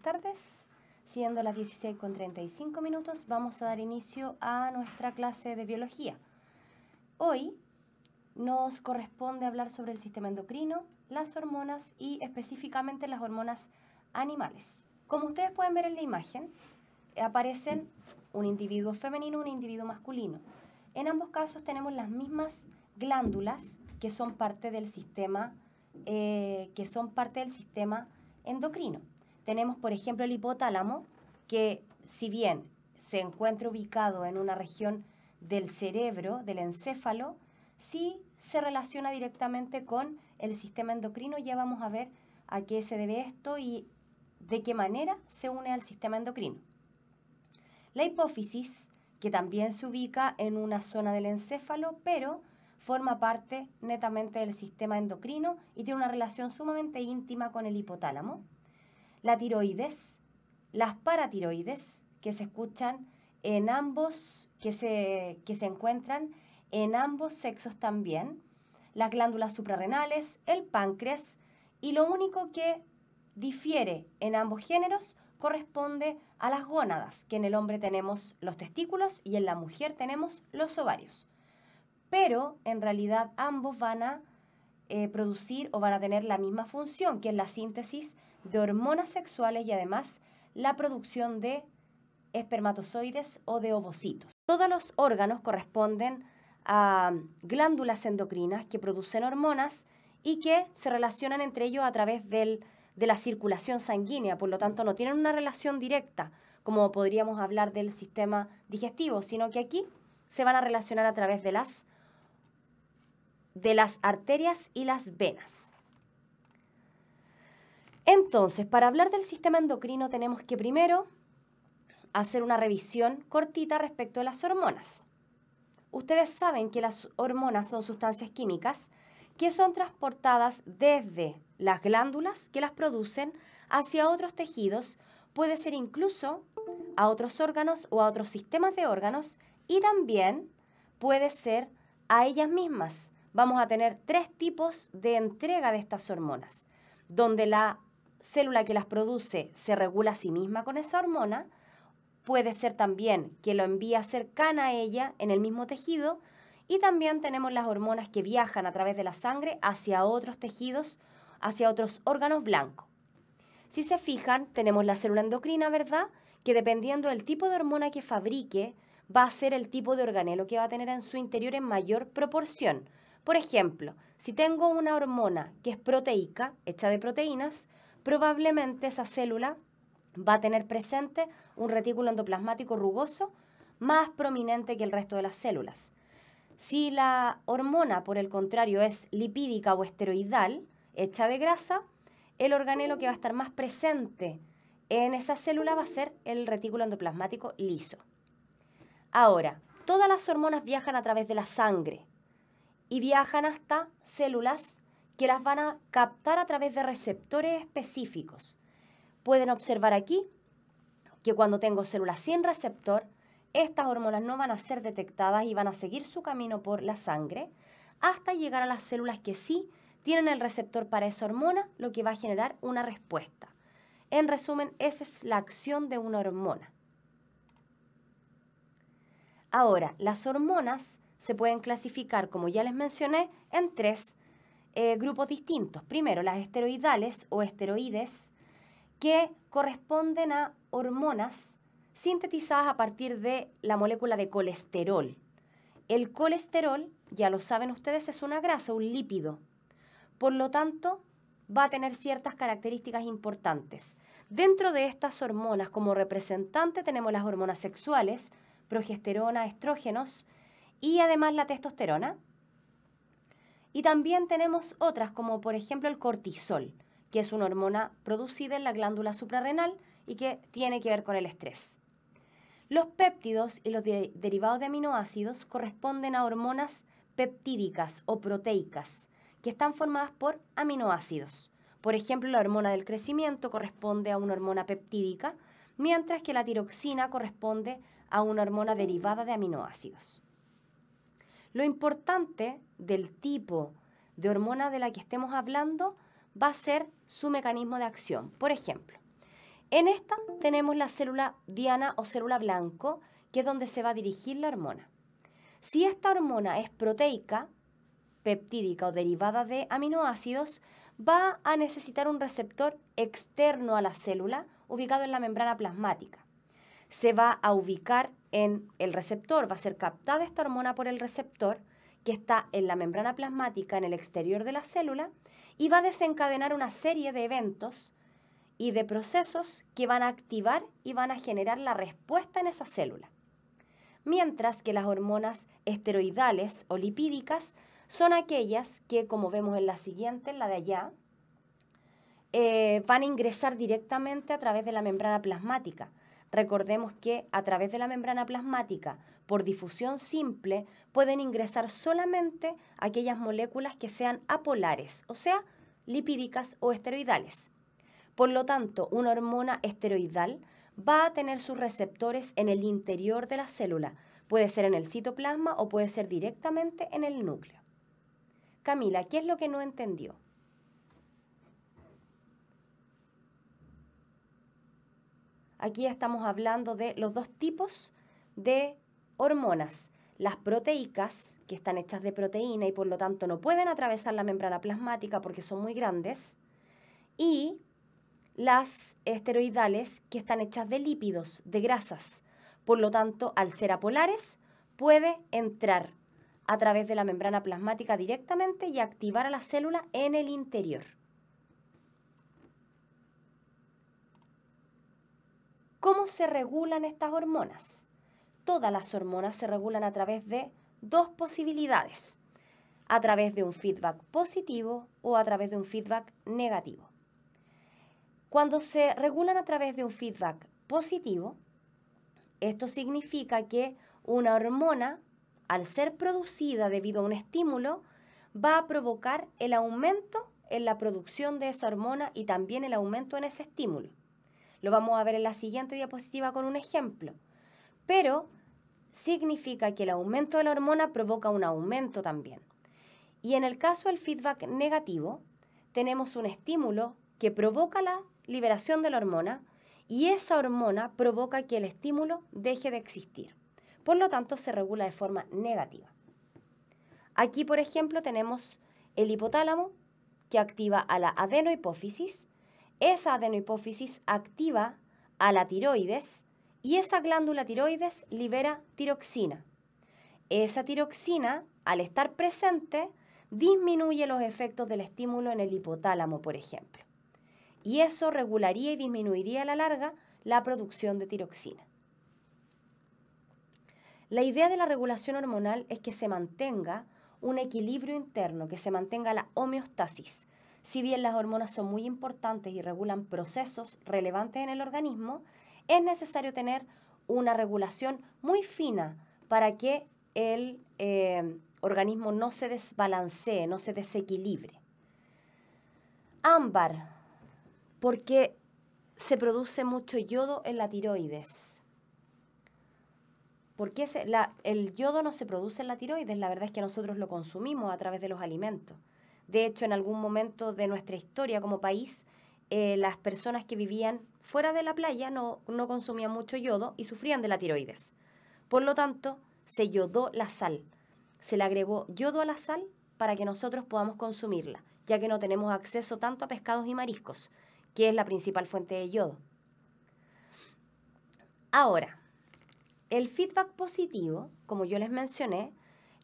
tardes. Siendo las 16:35, vamos a dar inicio a nuestra clase de biología. Hoy nos corresponde hablar sobre el sistema endocrino, las hormonas y específicamente las hormonas animales. Como ustedes pueden ver en la imagen, aparecen un individuo femenino y un individuo masculino. En ambos casos tenemos las mismas glándulas que son parte del sistema endocrino. Tenemos, por ejemplo, el hipotálamo, que si bien se encuentra ubicado en una región del cerebro, del encéfalo, sí se relaciona directamente con el sistema endocrino. Ya vamos a ver a qué se debe esto y de qué manera se une al sistema endocrino. La hipófisis, que también se ubica en una zona del encéfalo, pero forma parte netamente del sistema endocrino y tiene una relación sumamente íntima con el hipotálamo. La tiroides, las paratiroides, que se escuchan en ambos, que se encuentran en ambos sexos también, las glándulas suprarrenales, el páncreas, y lo único que difiere en ambos géneros corresponde a las gónadas, que en el hombre tenemos los testículos y en la mujer tenemos los ovarios. Pero en realidad ambos van a producir o van a tener la misma función, que es la síntesis de hormonas sexuales y además la producción de espermatozoides o de ovocitos. Todos los órganos corresponden a glándulas endocrinas que producen hormonas y que se relacionan entre ellos a través de la circulación sanguínea, por lo tanto no tienen una relación directa, como podríamos hablar del sistema digestivo, sino que aquí se van a relacionar a través de las arterias y las venas. Entonces, para hablar del sistema endocrino tenemos que primero hacer una revisión cortita respecto a las hormonas. Ustedes saben que las hormonas son sustancias químicas que son transportadas desde las glándulas que las producen hacia otros tejidos, puede ser incluso a otros órganos o a otros sistemas de órganos, y también puede ser a ellas mismas. Vamos a tener tres tipos de entrega de estas hormonas, donde la célula que las produce se regula a sí misma con esa hormona. Puede ser también que lo envía cercana a ella en el mismo tejido, y también tenemos las hormonas que viajan a través de la sangre hacia otros tejidos, hacia otros órganos blancos. Si se fijan, tenemos la célula endocrina, ¿verdad?, que dependiendo del tipo de hormona que fabrique, va a ser el tipo de organelo que va a tener en su interior en mayor proporción. Por ejemplo, si tengo una hormona que es proteica, hecha de proteínas, probablemente esa célula va a tener presente un retículo endoplasmático rugoso más prominente que el resto de las células. Si la hormona, por el contrario, es lipídica o esteroidal, hecha de grasa, el organelo que va a estar más presente en esa célula va a ser el retículo endoplasmático liso. Ahora, todas las hormonas viajan a través de la sangre y viajan hasta células que las van a captar a través de receptores específicos. Pueden observar aquí que cuando tengo células sin receptor, estas hormonas no van a ser detectadas y van a seguir su camino por la sangre hasta llegar a las células que sí tienen el receptor para esa hormona, lo que va a generar una respuesta. En resumen, esa es la acción de una hormona. Ahora, las hormonas se pueden clasificar, como ya les mencioné, en tres grupos distintos. Primero, las esteroidales o esteroides, que corresponden a hormonas sintetizadas a partir de la molécula de colesterol. El colesterol, ya lo saben ustedes, es una grasa, un lípido. Por lo tanto, va a tener ciertas características importantes. Dentro de estas hormonas, como representante, tenemos las hormonas sexuales, progesterona, estrógenos y además la testosterona. Y también tenemos otras, como por ejemplo el cortisol, que es una hormona producida en la glándula suprarrenal y que tiene que ver con el estrés. Los péptidos y los derivados de aminoácidos corresponden a hormonas peptídicas o proteicas, que están formadas por aminoácidos. Por ejemplo, la hormona del crecimiento corresponde a una hormona peptídica, mientras que la tiroxina corresponde a una hormona derivada de aminoácidos. Lo importante del tipo de hormona de la que estemos hablando va a ser su mecanismo de acción. Por ejemplo, En esta tenemos la célula diana o célula blanco, que es donde se va a dirigir la hormona. Si esta hormona es proteica, peptídica o derivada de aminoácidos, va a necesitar un receptor externo a la célula ubicado en la membrana plasmática. Se va a ubicar en el receptor, va a ser captada esta hormona por el receptor que está en la membrana plasmática en el exterior de la célula y va a desencadenar una serie de eventos y de procesos que van a activar y van a generar la respuesta en esa célula. Mientras que las hormonas esteroidales o lipídicas son aquellas que, como vemos en la siguiente, en la de allá, van a ingresar directamente a través de la membrana plasmática. Recordemos que a través de la membrana plasmática, por difusión simple, pueden ingresar solamente aquellas moléculas que sean apolares, o sea, lipídicas o esteroidales. Por lo tanto, una hormona esteroidal va a tener sus receptores en el interior de la célula. Puede ser en el citoplasma o puede ser directamente en el núcleo. Camila, ¿qué es lo que no entendió? Aquí estamos hablando de los dos tipos de hormonas. Las proteicas, que están hechas de proteína y por lo tanto no pueden atravesar la membrana plasmática porque son muy grandes, y las esteroidales, que están hechas de lípidos, de grasas. Por lo tanto, al ser apolares, puede entrar a través de la membrana plasmática directamente y activar a la célula en el interior. ¿Cómo se regulan estas hormonas? Todas las hormonas se regulan a través de dos posibilidades: a través de un feedback positivo o a través de un feedback negativo. Cuando se regulan a través de un feedback positivo, esto significa que una hormona, al ser producida debido a un estímulo, va a provocar el aumento en la producción de esa hormona y también el aumento en ese estímulo. Lo vamos a ver en la siguiente diapositiva con un ejemplo. Pero significa que el aumento de la hormona provoca un aumento también. Y en el caso del feedback negativo, tenemos un estímulo que provoca la liberación de la hormona y esa hormona provoca que el estímulo deje de existir. Por lo tanto, se regula de forma negativa. Aquí, por ejemplo, tenemos el hipotálamo que activa a la adenohipófisis. Esa adenohipófisis activa a la tiroides y esa glándula tiroides libera tiroxina. Esa tiroxina, al estar presente, disminuye los efectos del estímulo en el hipotálamo, por ejemplo. Y eso regularía y disminuiría a la larga la producción de tiroxina. La idea de la regulación hormonal es que se mantenga un equilibrio interno, que se mantenga la homeostasis. Si bien las hormonas son muy importantes y regulan procesos relevantes en el organismo, es necesario tener una regulación muy fina para que el organismo no se desbalancee, no se desequilibre. Ámbar, porque se produce mucho yodo en la tiroides. ¿Por qué el yodo no se produce en la tiroides? La verdad es que nosotros lo consumimos a través de los alimentos. De hecho, en algún momento de nuestra historia como país, las personas que vivían fuera de la playa no consumían mucho yodo y sufrían de la tiroides. Por lo tanto, se yodó la sal. Se le agregó yodo a la sal para que nosotros podamos consumirla, ya que no tenemos acceso tanto a pescados y mariscos, que es la principal fuente de yodo. Ahora, el feedback positivo, como yo les mencioné,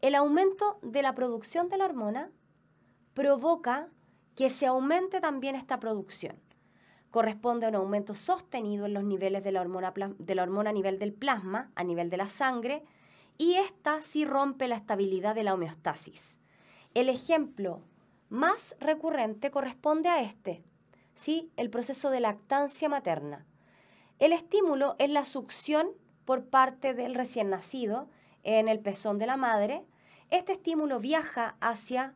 el aumento de la producción de la hormona provoca que se aumente también esta producción. Corresponde a un aumento sostenido en los niveles de la hormona a nivel del plasma, a nivel de la sangre, y esta sí rompe la estabilidad de la homeostasis. El ejemplo más recurrente corresponde a este, ¿sí? El proceso de lactancia materna. El estímulo es la succión por parte del recién nacido en el pezón de la madre. Este estímulo viaja hacia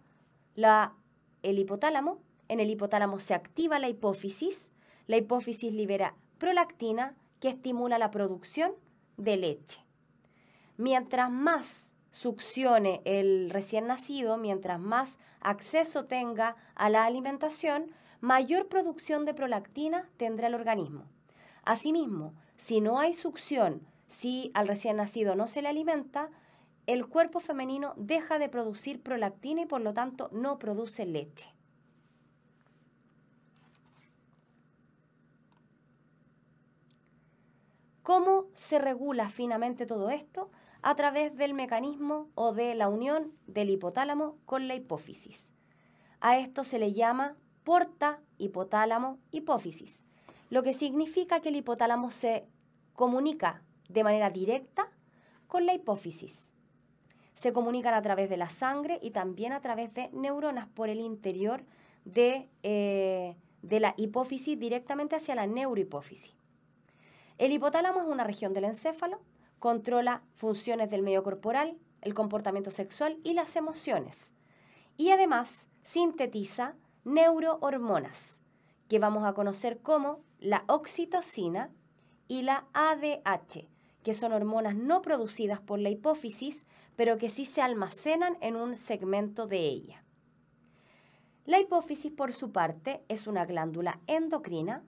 el hipotálamo. En el hipotálamo se activa la hipófisis libera prolactina que estimula la producción de leche. Mientras más succione el recién nacido, mientras más acceso tenga a la alimentación, mayor producción de prolactina tendrá el organismo. Asimismo, si no hay succión, si al recién nacido no se le alimenta, el cuerpo femenino deja de producir prolactina y por lo tanto no produce leche. ¿Cómo se regula finamente todo esto? A través del mecanismo o de la unión del hipotálamo con la hipófisis. A esto se le llama porta hipotálamo-hipófisis, lo que significa que el hipotálamo se comunica de manera directa con la hipófisis. Se comunican a través de la sangre y también a través de neuronas por el interior de la hipófisis directamente hacia la neurohipófisis. El hipotálamo es una región del encéfalo, controla funciones del medio corporal, el comportamiento sexual y las emociones. Y además sintetiza neurohormonas, que vamos a conocer como la oxitocina y la ADH, que son hormonas no producidas por la hipófisis, pero que sí se almacenan en un segmento de ella. La hipófisis, por su parte, es una glándula endocrina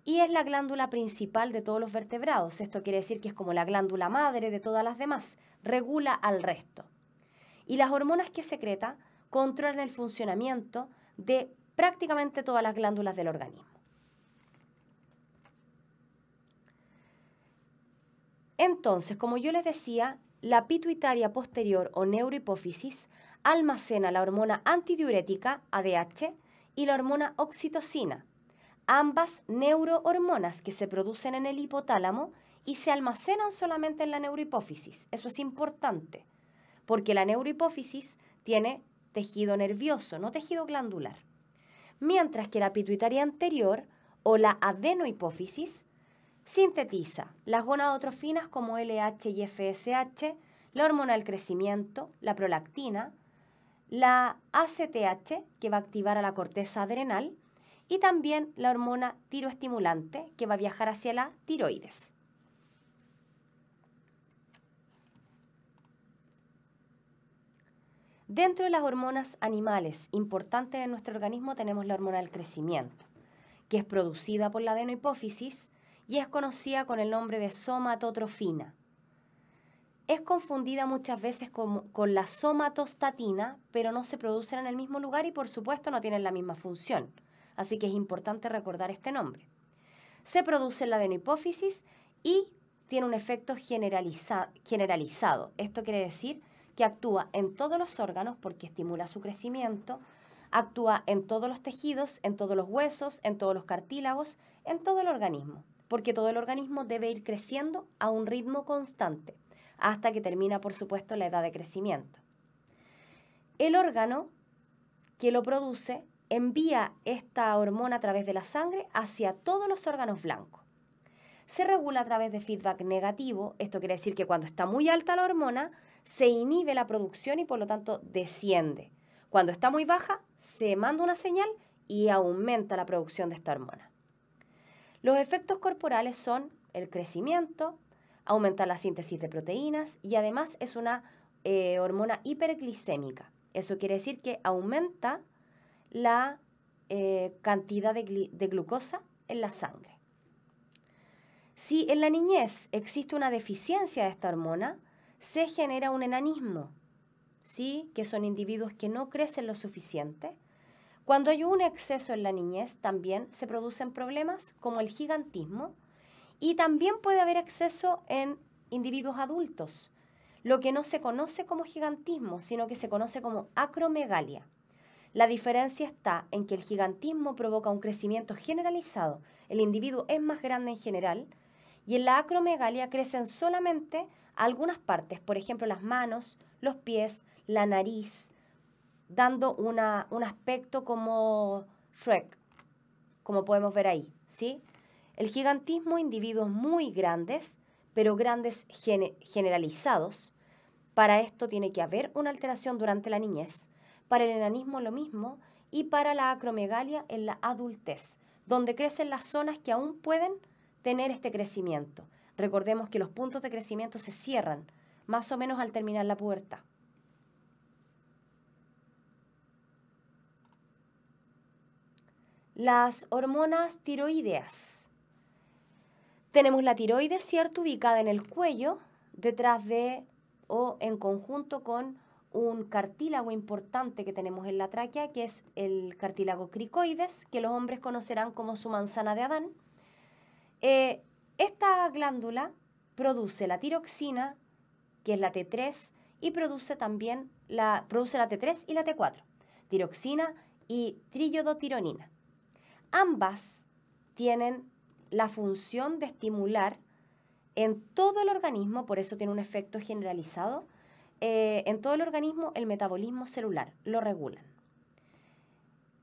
y es la glándula principal de todos los vertebrados. Esto quiere decir que es como la glándula madre de todas las demás, regula al resto. Y las hormonas que secreta controlan el funcionamiento de prácticamente todas las glándulas del organismo. Entonces, como yo les decía, la pituitaria posterior o neurohipófisis almacena la hormona antidiurética, ADH, y la hormona oxitocina, ambas neurohormonas que se producen en el hipotálamo y se almacenan solamente en la neurohipófisis. Eso es importante, porque la neurohipófisis tiene tejido nervioso, no tejido glandular. Mientras que la pituitaria anterior o la adenohipófisis sintetiza las gonadotrofinas como LH y FSH, la hormona del crecimiento, la prolactina, la ACTH, que va a activar a la corteza adrenal, y también la hormona tiroestimulante, que va a viajar hacia la tiroides. Dentro de las hormonas animales importantes en nuestro organismo tenemos la hormona del crecimiento, que es producida por la adenohipófisis y es conocida con el nombre de somatotrofina. Es confundida muchas veces con la somatostatina, pero no se producen en el mismo lugar y por supuesto no tienen la misma función. Así que es importante recordar este nombre. Se produce en la adenohipófisis y tiene un efecto generalizado. Esto quiere decir que actúa en todos los órganos porque estimula su crecimiento, actúa en todos los tejidos, en todos los huesos, en todos los cartílagos, en todo el organismo, porque todo el organismo debe ir creciendo a un ritmo constante, hasta que termina, por supuesto, la edad de crecimiento. El órgano que lo produce envía esta hormona a través de la sangre hacia todos los órganos blancos. Se regula a través de feedback negativo, esto quiere decir que cuando está muy alta la hormona, se inhibe la producción y por lo tanto desciende. Cuando está muy baja, se manda una señal y aumenta la producción de esta hormona. Los efectos corporales son el crecimiento, aumenta la síntesis de proteínas y además es una hormona hiperglicémica. Eso quiere decir que aumenta la cantidad de glucosa en la sangre. Si en la niñez existe una deficiencia de esta hormona, se genera un enanismo, ¿sí? Que son individuos que no crecen lo suficiente. Cuando hay un exceso en la niñez, también se producen problemas como el gigantismo y también puede haber exceso en individuos adultos, lo que no se conoce como gigantismo, sino que se conoce como acromegalia. La diferencia está en que el gigantismo provoca un crecimiento generalizado, el individuo es más grande en general, y en la acromegalia crecen solamente algunas partes, por ejemplo las manos, los pies, la nariz, dando un aspecto como Shrek, como podemos ver ahí, ¿sí? El gigantismo, individuos muy grandes, pero grandes generalizados. Para esto tiene que haber una alteración durante la niñez. Para el enanismo lo mismo y para la acromegalia en la adultez, donde crecen las zonas que aún pueden tener este crecimiento. Recordemos que los puntos de crecimiento se cierran más o menos al terminar la pubertad. Las hormonas tiroideas Tenemos la tiroides, ¿cierto?, ubicada en el cuello, detrás de o en conjunto con un cartílago importante que tenemos en la tráquea, que es el cartílago cricoides, que los hombres conocerán como su manzana de Adán. Esta glándula produce la tiroxina, que es la T3, y produce también la T3 y la T4, tiroxina y triiodotironina. Ambas tienen la función de estimular en todo el organismo, por eso tiene un efecto generalizado, en todo el organismo el metabolismo celular, lo regulan.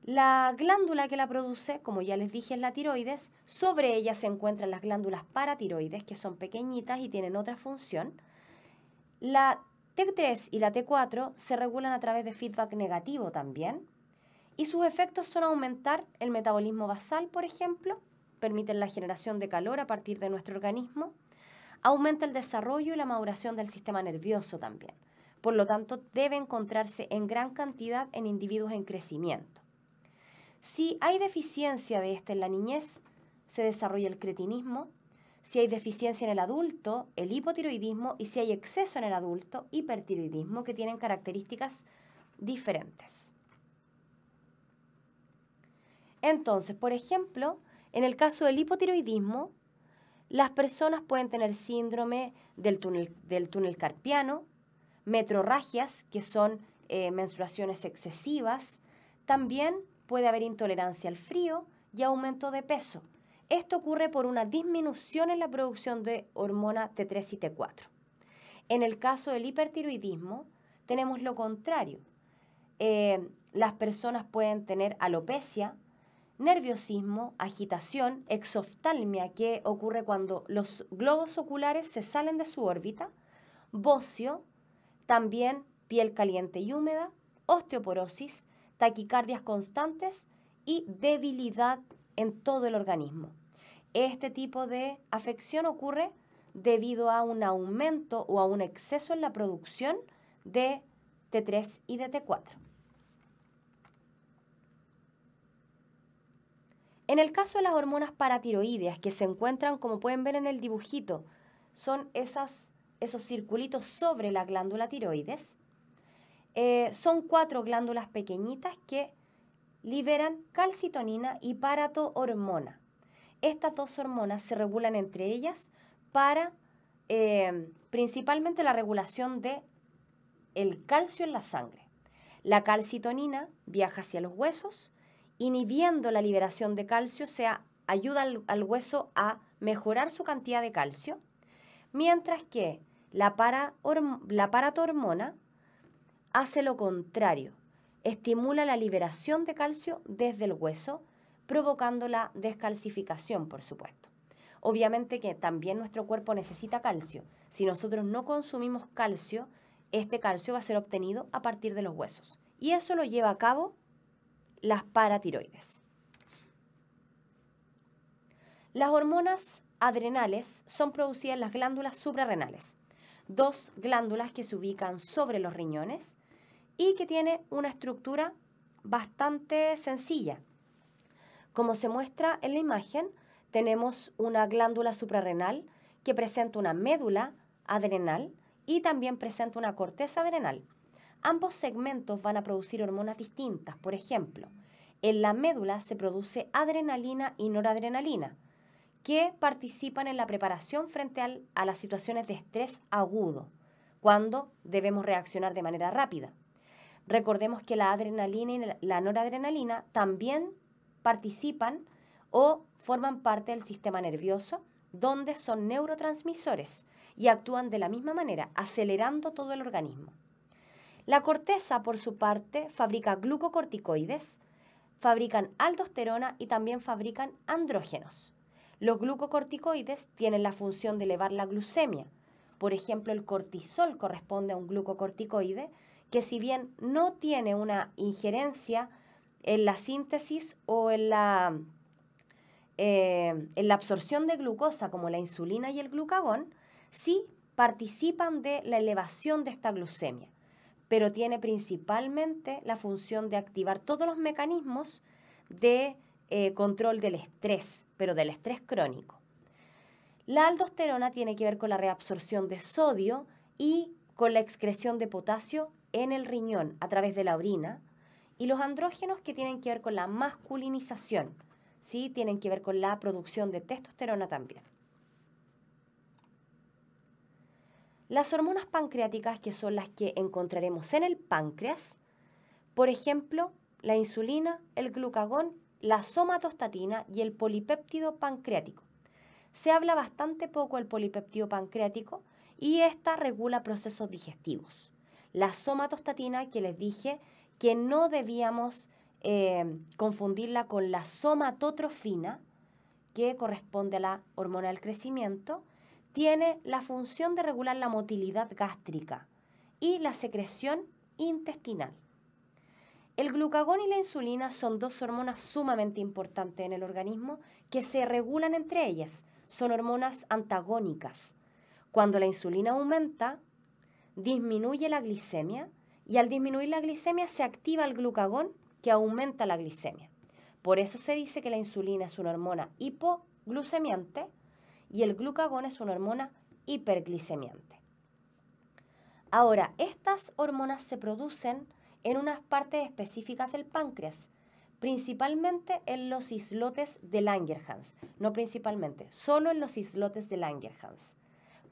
La glándula que la produce, como ya les dije, es la tiroides. Sobre ella se encuentran las glándulas paratiroides, que son pequeñitas y tienen otra función. La T3 y la T4 se regulan a través de feedback negativo también. Y sus efectos son aumentar el metabolismo basal, por ejemplo, permiten la generación de calor a partir de nuestro organismo, aumenta el desarrollo y la maduración del sistema nervioso también. Por lo tanto, debe encontrarse en gran cantidad en individuos en crecimiento. Si hay deficiencia de en la niñez, se desarrolla el cretinismo. Si hay deficiencia en el adulto, el hipotiroidismo. Y si hay exceso en el adulto, hipertiroidismo, que tienen características diferentes. Entonces, por ejemplo, en el caso del hipotiroidismo, las personas pueden tener síndrome del túnel carpiano, metrorragias, que son menstruaciones excesivas. También puede haber intolerancia al frío y aumento de peso. Esto ocurre por una disminución en la producción de hormona T3 y T4. En el caso del hipertiroidismo, tenemos lo contrario. Las personas pueden tener alopecia, nerviosismo, agitación, exoftalmia, que ocurre cuando los globos oculares se salen de su órbita, bocio, también piel caliente y húmeda, osteoporosis, taquicardias constantes y debilidad en todo el organismo. Este tipo de afección ocurre debido a un aumento o a un exceso en la producción de T3 y de T4. En el caso de las hormonas paratiroideas, que se encuentran, como pueden ver en el dibujito, son esos circulitos sobre la glándula tiroides. Son 4 glándulas pequeñitas que liberan calcitonina y paratohormona. Estas dos hormonas se regulan entre ellas para principalmente la regulación del calcio en la sangre. La calcitonina viaja hacia los huesos, inhibiendo la liberación de calcio, ayuda al hueso a mejorar su cantidad de calcio, mientras que la paratohormona hace lo contrario, estimula la liberación de calcio desde el hueso, provocando la descalcificación, por supuesto. Obviamente que también nuestro cuerpo necesita calcio. Si nosotros no consumimos calcio, este calcio va a ser obtenido a partir de los huesos. Y eso lo lleva a cabo las paratiroides. Las hormonas adrenales son producidas en las glándulas suprarrenales, 2 glándulas que se ubican sobre los riñones y que tiene una estructura bastante sencilla. Como se muestra en la imagen, tenemos una glándula suprarrenal que presenta una médula adrenal y también presenta una corteza adrenal. Ambos segmentos van a producir hormonas distintas. Por ejemplo, en la médula se produce adrenalina y noradrenalina, que participan en la preparación frente a las situaciones de estrés agudo, cuando debemos reaccionar de manera rápida. Recordemos que la adrenalina y la noradrenalina también participan o forman parte del sistema nervioso, donde son neurotransmisores y actúan de la misma manera, acelerando todo el organismo. La corteza, por su parte, fabrica glucocorticoides, fabrican aldosterona y también fabrican andrógenos. Los glucocorticoides tienen la función de elevar la glucemia. Por ejemplo, el cortisol corresponde a un glucocorticoide que, si bien no tiene una injerencia en la síntesis o en la absorción de glucosa como la insulina y el glucagón, sí participan de la elevación de esta glucemia, pero tiene principalmente la función de activar todos los mecanismos de control del estrés, pero del estrés crónico. La aldosterona tiene que ver con la reabsorción de sodio y con la excreción de potasio en el riñón a través de la orina. Y los andrógenos que tienen que ver con la masculinización, ¿sí? Tienen que ver con la producción de testosterona también. Las hormonas pancreáticas, que son las que encontraremos en el páncreas, por ejemplo, la insulina, el glucagón, la somatostatina y el polipéptido pancreático. Se habla bastante poco del polipéptido pancreático y esta regula procesos digestivos. La somatostatina, que les dije que no debíamos confundirla con la somatotrofina, que corresponde a la hormona del crecimiento, tiene la función de regular la motilidad gástrica y la secreción intestinal. El glucagón y la insulina son dos hormonas sumamente importantes en el organismo que se regulan entre ellas. Son hormonas antagónicas. Cuando la insulina aumenta, disminuye la glicemia y al disminuir la glicemia se activa el glucagón que aumenta la glicemia. Por eso se dice que la insulina es una hormona hipoglucemiante y el glucagón es una hormona hiperglicemiante. Ahora, estas hormonas se producen en unas partes específicas del páncreas, principalmente en los islotes de Langerhans. No principalmente, solo en los islotes de Langerhans.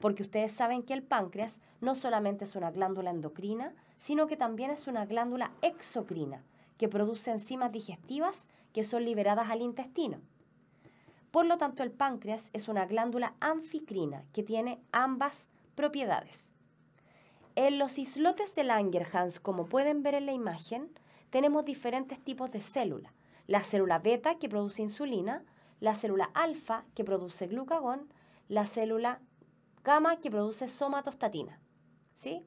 Porque ustedes saben que el páncreas no solamente es una glándula endocrina, sino que también es una glándula exocrina, que produce enzimas digestivas que son liberadas al intestino. Por lo tanto, el páncreas es una glándula anficrina que tiene ambas propiedades. En los islotes de Langerhans, como pueden ver en la imagen, tenemos diferentes tipos de células. La célula beta, que produce insulina, la célula alfa, que produce glucagón, la célula gamma, que produce somatostatina. ¿Sí?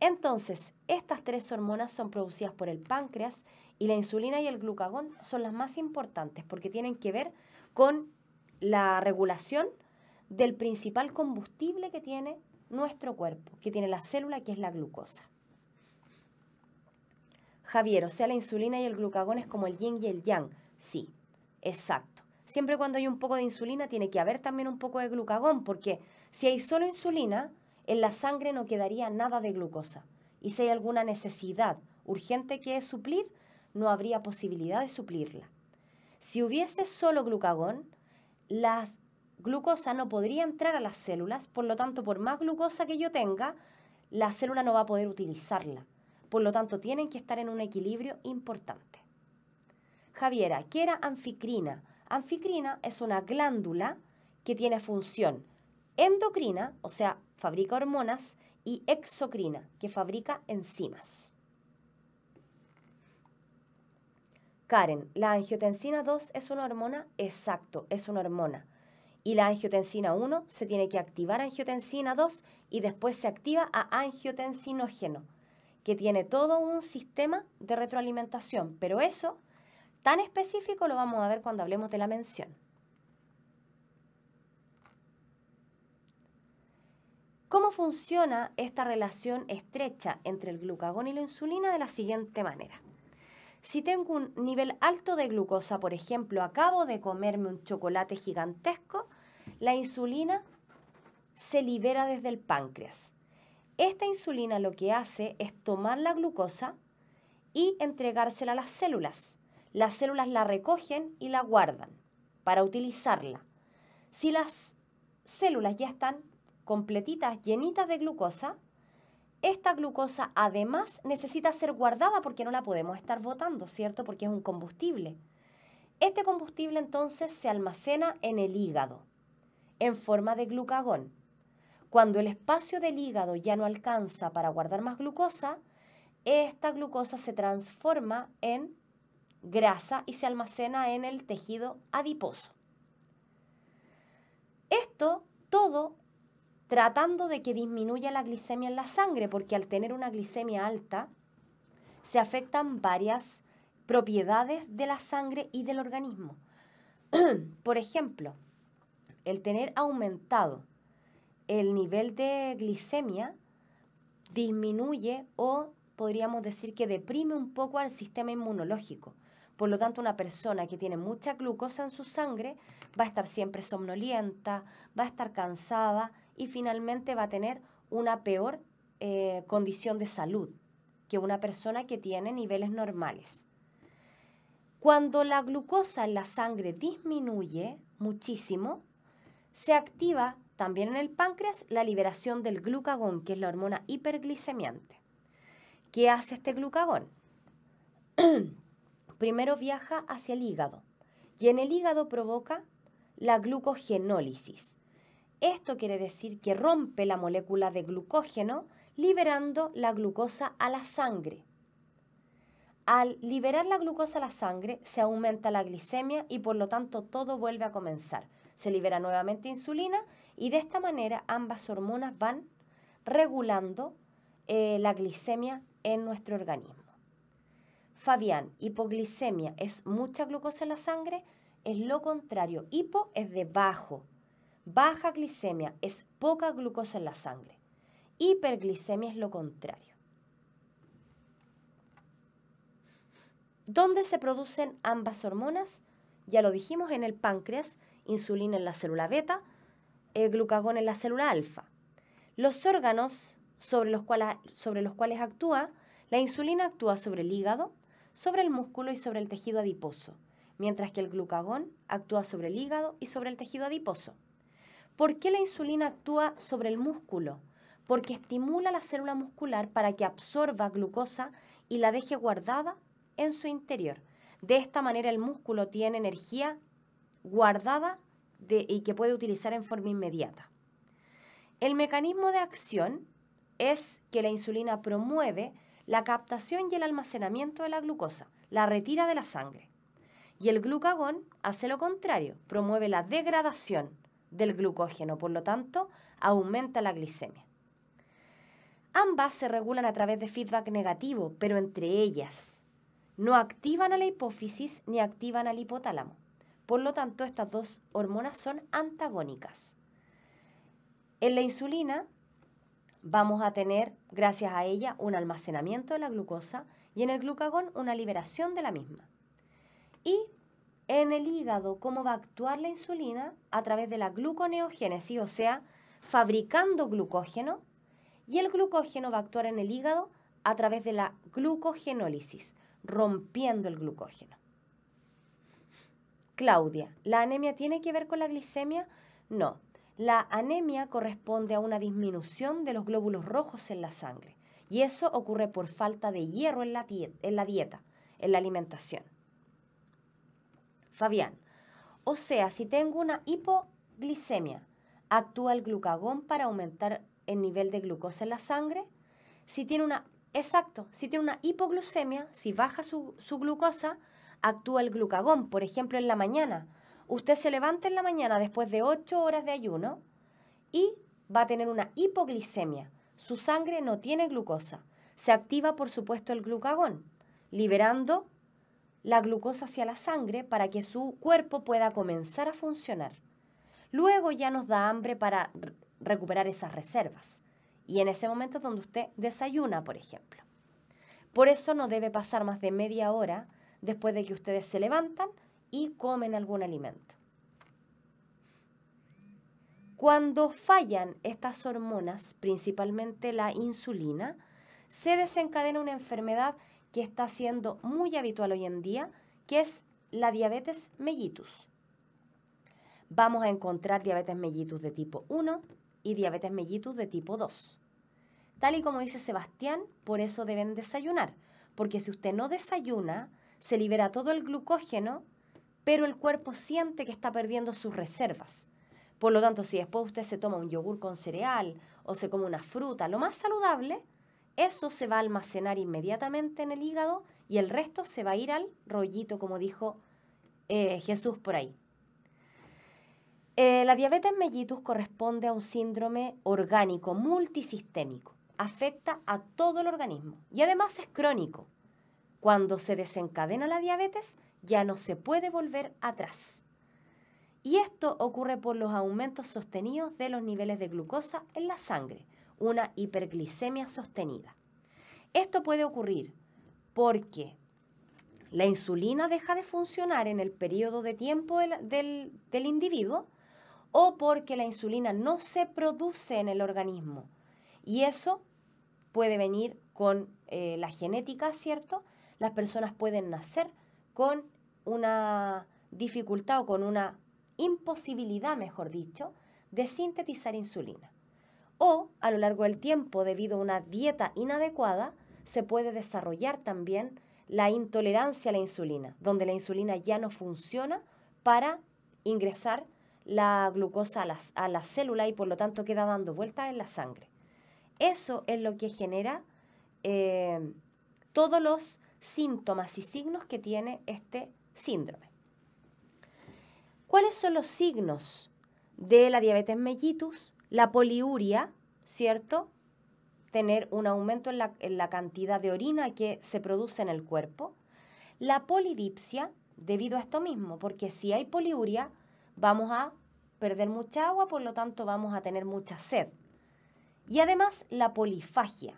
Entonces, estas tres hormonas son producidas por el páncreas y la insulina y el glucagón son las más importantes porque tienen que ver con la regulación del principal combustible que tiene nuestro cuerpo, que tiene la célula, que es la glucosa. Javier, o sea, la insulina y el glucagón es como el yin y el yang. Sí, exacto. Siempre cuando hay un poco de insulina tiene que haber también un poco de glucagón, porque si hay solo insulina, en la sangre no quedaría nada de glucosa. Y si hay alguna necesidad urgente que suplir, no habría posibilidad de suplirla. Si hubiese solo glucagón, la glucosa no podría entrar a las células, por lo tanto, por más glucosa que yo tenga, la célula no va a poder utilizarla. Por lo tanto, tienen que estar en un equilibrio importante. Javiera, ¿qué era anficrina? Anficrina es una glándula que tiene función endocrina, o sea, fabrica hormonas, y exocrina, que fabrica enzimas. Karen, ¿la angiotensina 2 es una hormona? Exacto, es una hormona. Y la angiotensina 1 se tiene que activar angiotensina 2 y después se activa a angiotensinógeno, que tiene todo un sistema de retroalimentación, pero eso tan específico lo vamos a ver cuando hablemos de la mención. ¿Cómo funciona esta relación estrecha entre el glucagón y la insulina? De la siguiente manera. Si tengo un nivel alto de glucosa, por ejemplo, acabo de comerme un chocolate gigantesco, la insulina se libera desde el páncreas. Esta insulina lo que hace es tomar la glucosa y entregársela a las células. Las células la recogen y la guardan para utilizarla. Si las células ya están completitas, llenitas de glucosa, esta glucosa además necesita ser guardada porque no la podemos estar botando, ¿cierto? Porque es un combustible. Este combustible entonces se almacena en el hígado, en forma de glucagón. Cuando el espacio del hígado ya no alcanza para guardar más glucosa, esta glucosa se transforma en grasa y se almacena en el tejido adiposo. Esto todo tratando de que disminuya la glicemia en la sangre, porque al tener una glicemia alta se afectan varias propiedades de la sangre y del organismo. Por ejemplo, el tener aumentado el nivel de glicemia disminuye o podríamos decir que deprime un poco al sistema inmunológico, Por lo tanto, una persona que tiene mucha glucosa en su sangre va a estar siempre somnolienta, va a estar cansada y finalmente va a tener una peor condición de salud que una persona que tiene niveles normales. Cuando la glucosa en la sangre disminuye muchísimo, se activa también en el páncreas la liberación del glucagón, que es la hormona hiperglicemiante. ¿Qué hace este glucagón? Primero viaja hacia el hígado y en el hígado provoca la glucogenólisis. Esto quiere decir que rompe la molécula de glucógeno liberando la glucosa a la sangre. Al liberar la glucosa a la sangre se aumenta la glicemia y por lo tanto todo vuelve a comenzar. Se libera nuevamente insulina y de esta manera ambas hormonas van regulando la glicemia en nuestro organismo. Fabián, hipoglicemia es mucha glucosa en la sangre, es lo contrario. Hipo es de bajo. Baja glicemia es poca glucosa en la sangre. Hiperglicemia es lo contrario. ¿Dónde se producen ambas hormonas? Ya lo dijimos, en el páncreas, insulina en la célula beta, glucagón en la célula alfa. Los órganos sobre los cuales actúa, la insulina actúa sobre el hígado, sobre el músculo y sobre el tejido adiposo, mientras que el glucagón actúa sobre el hígado y sobre el tejido adiposo. ¿Por qué la insulina actúa sobre el músculo? Porque estimula la célula muscular para que absorba glucosa y la deje guardada en su interior. De esta manera el músculo tiene energía guardada y que puede utilizar en forma inmediata. El mecanismo de acción es que la insulina promueve la captación y el almacenamiento de la glucosa, la retira de la sangre. Y el glucagón hace lo contrario, promueve la degradación del glucógeno, por lo tanto, aumenta la glicemia. Ambas se regulan a través de feedback negativo, pero entre ellas no activan a la hipófisis ni activan al hipotálamo. Por lo tanto, estas dos hormonas son antagónicas. En la insulina vamos a tener, gracias a ella, un almacenamiento de la glucosa y en el glucagón una liberación de la misma. Y en el hígado, ¿cómo va a actuar la insulina? A través de la gluconeogénesis, o sea, fabricando glucógeno, y el glucógeno va a actuar en el hígado a través de la glucogenólisis, rompiendo el glucógeno. Claudia, ¿la anemia tiene que ver con la glicemia? No. La anemia corresponde a una disminución de los glóbulos rojos en la sangre y eso ocurre por falta de hierro en la dieta, en la alimentación. Fabián, o sea, si tengo una hipoglicemia, ¿actúa el glucagón para aumentar el nivel de glucosa en la sangre? Si tiene una hipoglucemia, si baja su glucosa, actúa el glucagón, por ejemplo, en la mañana. Usted se levanta en la mañana después de 8 horas de ayuno y va a tener una hipoglicemia. Su sangre no tiene glucosa. Se activa, por supuesto, el glucagón, liberando la glucosa hacia la sangre para que su cuerpo pueda comenzar a funcionar. Luego ya nos da hambre para recuperar esas reservas. Y en ese momento es donde usted desayuna, por ejemplo. Por eso no debe pasar más de media hora después de que ustedes se levantan y comen algún alimento. Cuando fallan estas hormonas, principalmente la insulina, se desencadena una enfermedad que está siendo muy habitual hoy en día, que es la diabetes mellitus. Vamos a encontrar diabetes mellitus de tipo 1 y diabetes mellitus de tipo 2. Tal y como dice Sebastián, por eso deben desayunar, porque si usted no desayuna, se libera todo el glucógeno, pero el cuerpo siente que está perdiendo sus reservas. Por lo tanto, si después usted se toma un yogur con cereal o se come una fruta, lo más saludable, eso se va a almacenar inmediatamente en el hígado y el resto se va a ir al rollito, como dijo Jesús por ahí. La diabetes mellitus corresponde a un síndrome orgánico multisistémico. Afecta a todo el organismo y además es crónico. Cuando se desencadena la diabetes, ya no se puede volver atrás. Y esto ocurre por los aumentos sostenidos de los niveles de glucosa en la sangre, una hiperglicemia sostenida. Esto puede ocurrir porque la insulina deja de funcionar en el periodo de tiempo del individuo, o porque la insulina no se produce en el organismo. Y eso puede venir con la genética, ¿cierto? Las personas pueden nacer con una dificultad o con una imposibilidad, mejor dicho, de sintetizar insulina. O a lo largo del tiempo, debido a una dieta inadecuada, se puede desarrollar también la intolerancia a la insulina, donde la insulina ya no funciona para ingresar la glucosa a la célula y por lo tanto queda dando vueltas en la sangre. Eso es lo que genera todos los síntomas y signos que tiene este síndrome. ¿Cuáles son los signos de la diabetes mellitus? La poliuria, ¿cierto? Tener un aumento en la cantidad de orina que se produce en el cuerpo. La polidipsia, debido a esto mismo, porque si hay poliuria, vamos a perder mucha agua, por lo tanto vamos a tener mucha sed. Y además la polifagia.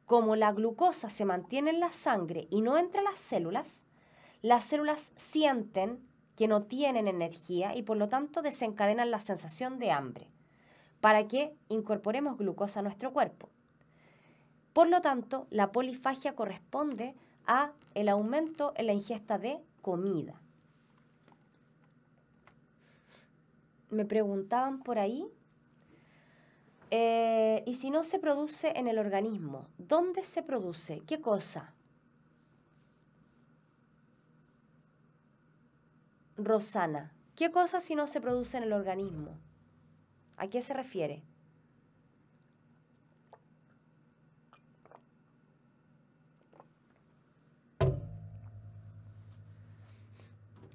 Como la glucosa se mantiene en la sangre y no entra a las células sienten que no tienen energía y por lo tanto desencadenan la sensación de hambre para que incorporemos glucosa a nuestro cuerpo. Por lo tanto, la polifagia corresponde a el aumento en la ingesta de comida. Me preguntaban por ahí, y si no se produce en el organismo, ¿dónde se produce? ¿Qué cosa? Rosana, ¿qué cosa si no se produce en el organismo? ¿A qué se refiere?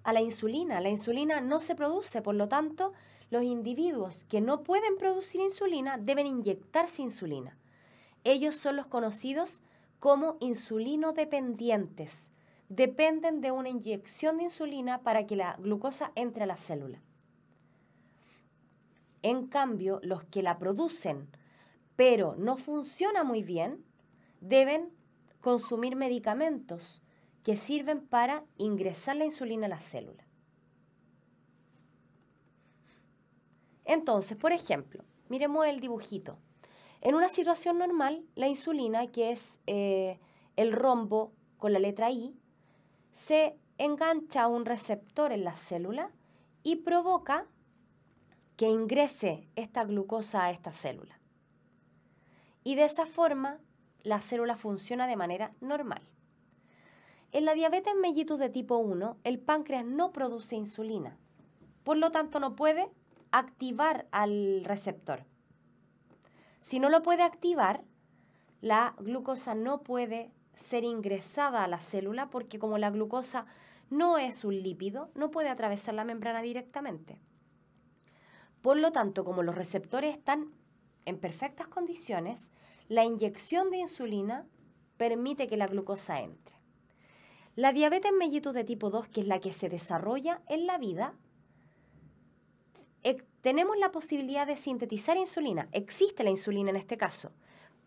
A la insulina. La insulina no se produce, por lo tanto, los individuos que no pueden producir insulina deben inyectarse insulina. Ellos son los conocidos como insulinodependientes. Dependen de una inyección de insulina para que la glucosa entre a la célula. En cambio, los que la producen, pero no funciona muy bien, deben consumir medicamentos que sirven para ingresar la insulina a la célula. Entonces, por ejemplo, miremos el dibujito. En una situación normal, la insulina, que es el rombo con la letra I, se engancha a un receptor en la célula y provoca que ingrese esta glucosa a esta célula. Y de esa forma, la célula funciona de manera normal. En la diabetes mellitus de tipo 1, el páncreas no produce insulina, por lo tanto no puede activar al receptor. Si no lo puede activar, la glucosa no puede ser ingresada a la célula porque como la glucosa no es un lípido, no puede atravesar la membrana directamente. Por lo tanto, como los receptores están en perfectas condiciones, la inyección de insulina permite que la glucosa entre. La diabetes mellitus de tipo 2, que es la que se desarrolla en la vida, tenemos la posibilidad de sintetizar insulina. Existe la insulina en este caso,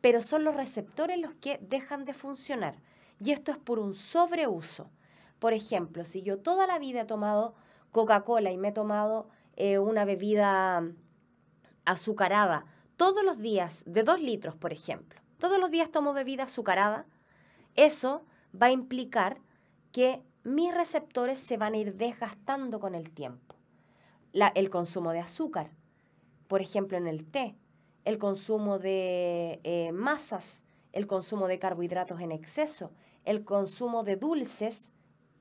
pero son los receptores los que dejan de funcionar. Y esto es por un sobreuso. Por ejemplo, si yo toda la vida he tomado Coca-Cola y me he tomado una bebida azucarada todos los días, de 2 litros, por ejemplo, todos los días tomo bebida azucarada, eso va a implicar que mis receptores se van a ir desgastando con el tiempo. El consumo de azúcar, por ejemplo en el té, el consumo de masas, el consumo de carbohidratos en exceso, el consumo de dulces,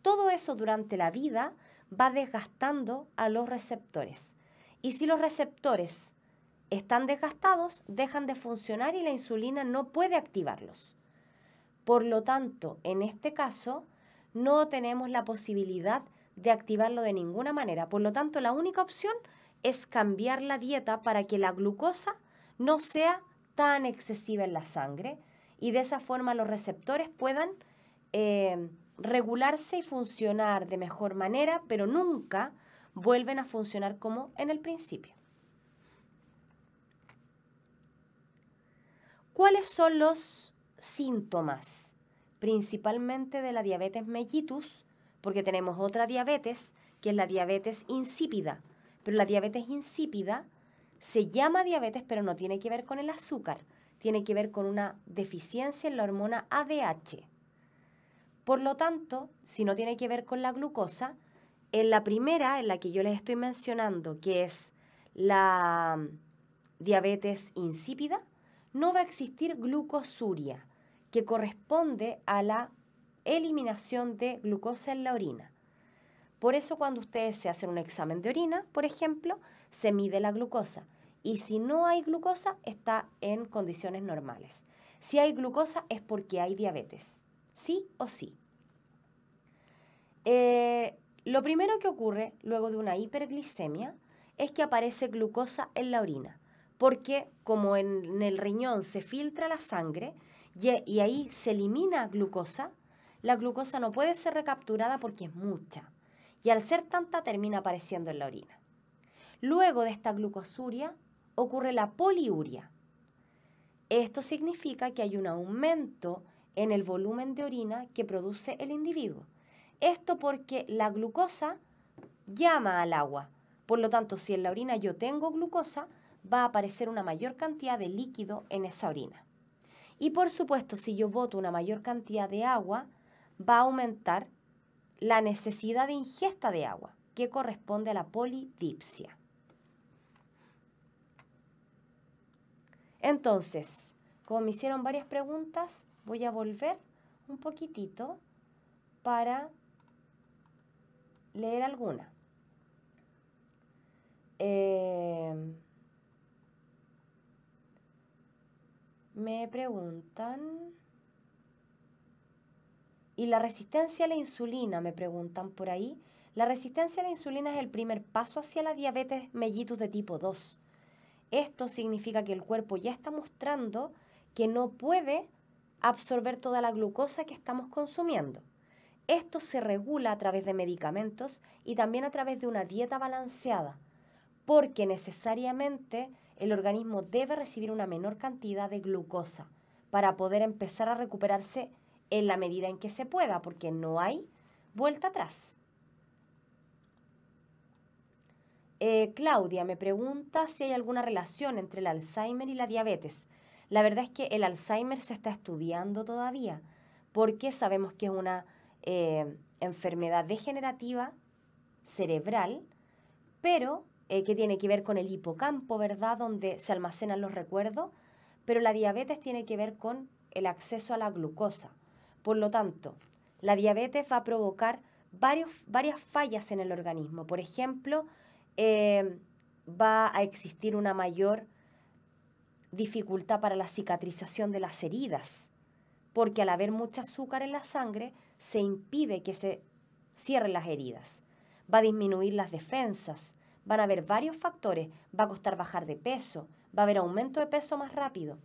todo eso durante la vida va desgastando a los receptores. Y si los receptores están desgastados, dejan de funcionar y la insulina no puede activarlos. Por lo tanto, en este caso, no tenemos la posibilidad de activarlo de ninguna manera. Por lo tanto, la única opción es cambiar la dieta para que la glucosa no sea tan excesiva en la sangre y de esa forma los receptores puedan regularse y funcionar de mejor manera, pero nunca vuelven a funcionar como en el principio. ¿Cuáles son los síntomas principalmente de la diabetes mellitus, porque tenemos otra diabetes, que es la diabetes insípida. Pero la diabetes insípida se llama diabetes, pero no tiene que ver con el azúcar, tiene que ver con una deficiencia en la hormona ADH. Por lo tanto, si no tiene que ver con la glucosa, en la primera, en la que yo les estoy mencionando, que es la diabetes insípida, no va a existir glucosuria, que corresponde a la eliminación de glucosa en la orina. Por eso cuando ustedes se hacen un examen de orina, por ejemplo, se mide la glucosa. Y si no hay glucosa, está en condiciones normales. Si hay glucosa es porque hay diabetes. ¿Sí o sí? Lo primero que ocurre luego de una hiperglicemia es que aparece glucosa en la orina, porque como en el riñón se filtra la sangre y ahí se elimina glucosa, la glucosa no puede ser recapturada porque es mucha, y al ser tanta termina apareciendo en la orina. Luego de esta glucosuria ocurre la poliuria. Esto significa que hay un aumento en el volumen de orina que produce el individuo. Esto porque la glucosa llama al agua. Por lo tanto, si en la orina yo tengo glucosa, va a aparecer una mayor cantidad de líquido en esa orina. Y por supuesto, si yo boto una mayor cantidad de agua, va a aumentar la necesidad de ingesta de agua, que corresponde a la polidipsia. Entonces, como me hicieron varias preguntas, voy a volver un poquitito para leer alguna. Me preguntan... ¿Y la resistencia a la insulina? Me preguntan por ahí. La resistencia a la insulina es el primer paso hacia la diabetes mellitus de tipo 2. Esto significa que el cuerpo ya está mostrando que no puede absorber toda la glucosa que estamos consumiendo. Esto se regula a través de medicamentos y también a través de una dieta balanceada, porque necesariamente el organismo debe recibir una menor cantidad de glucosa para poder empezar a recuperarse en la medida en que se pueda, porque no hay vuelta atrás. Claudia me pregunta si hay alguna relación entre el Alzheimer y la diabetes. La verdad es que el Alzheimer se está estudiando todavía, porque sabemos que es una enfermedad degenerativa cerebral, pero que tiene que ver con el hipocampo, ¿verdad?, donde se almacenan los recuerdos, pero la diabetes tiene que ver con el acceso a la glucosa. Por lo tanto, la diabetes va a provocar varias fallas en el organismo. Por ejemplo, va a existir una mayor dificultad para la cicatrización de las heridas, porque al haber mucho azúcar en la sangre, se impide que se cierren las heridas. Va a disminuir las defensas, van a haber varios factores, va a costar bajar de peso, va a haber aumento de peso más rápido.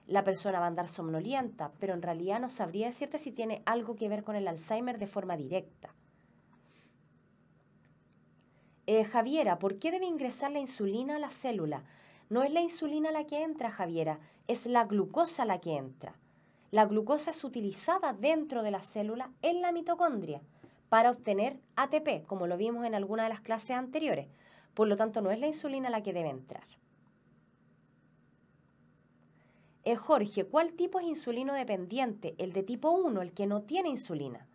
La persona va a andar somnolienta, pero en realidad no sabría decirte si tiene algo que ver con el Alzheimer de forma directa. Javiera, ¿por qué debe ingresar la insulina a la célula? No es la insulina la que entra, Javiera, es la glucosa la que entra. La glucosa es utilizada dentro de la célula en la mitocondria para obtener ATP, como lo vimos en alguna de las clases anteriores. Por lo tanto, no es la insulina la que debe entrar. Jorge, ¿cuál tipo es insulino dependiente? El de tipo 1, el que no tiene insulina.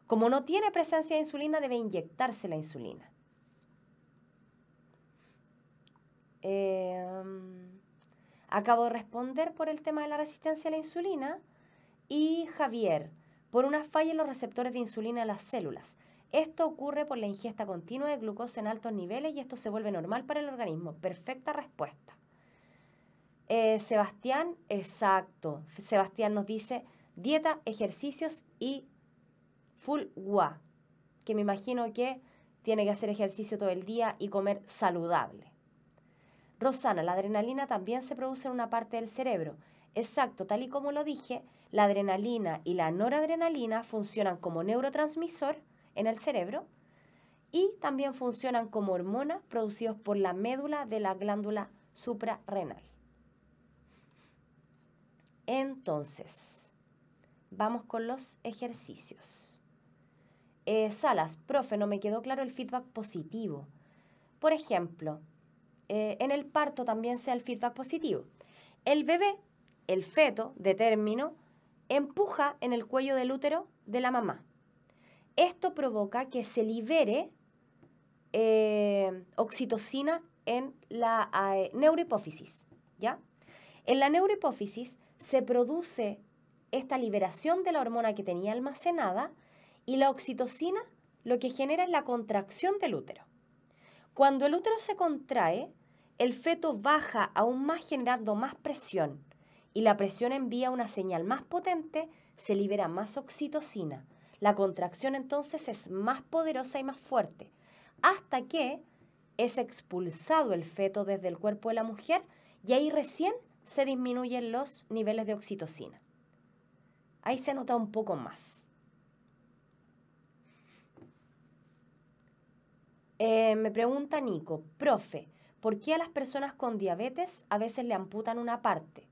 Como no tiene presencia de insulina, debe inyectarse la insulina. Acabo de responder por el tema de la resistencia a la insulina. Y Javier, por una falla en los receptores de insulina en las células. Esto ocurre por la ingesta continua de glucosa en altos niveles y esto se vuelve normal para el organismo. Perfecta respuesta. Sebastián, exacto. Sebastián nos dice dieta, ejercicios y full gua, que me imagino que tiene que hacer ejercicio todo el día y comer saludable. Rosana, la adrenalina también se produce en una parte del cerebro. Exacto, tal y como lo dije, la adrenalina y la noradrenalina funcionan como neurotransmisor en el cerebro y también funcionan como hormonas producidas por la médula de la glándula suprarrenal. Entonces, vamos con los ejercicios. Salas, profe, no me quedó claro el feedback positivo. Por ejemplo, en el parto también sea el feedback positivo. El bebé, el feto de término, empuja en el cuello del útero de la mamá. Esto provoca que se libere oxitocina en la neurohipófisis, ¿ya? En la neurohipófisis se produce esta liberación de la hormona que tenía almacenada y la oxitocina lo que genera es la contracción del útero. Cuando el útero se contrae, el feto baja aún más generando más presión y la presión envía una señal más potente, se libera más oxitocina. La contracción entonces es más poderosa y más fuerte, hasta que es expulsado el feto desde el cuerpo de la mujer y ahí recién se disminuyen los niveles de oxitocina. Ahí se nota un poco más. Me pregunta Nico, profe, ¿por qué a las personas con diabetes a veces le amputan una parte?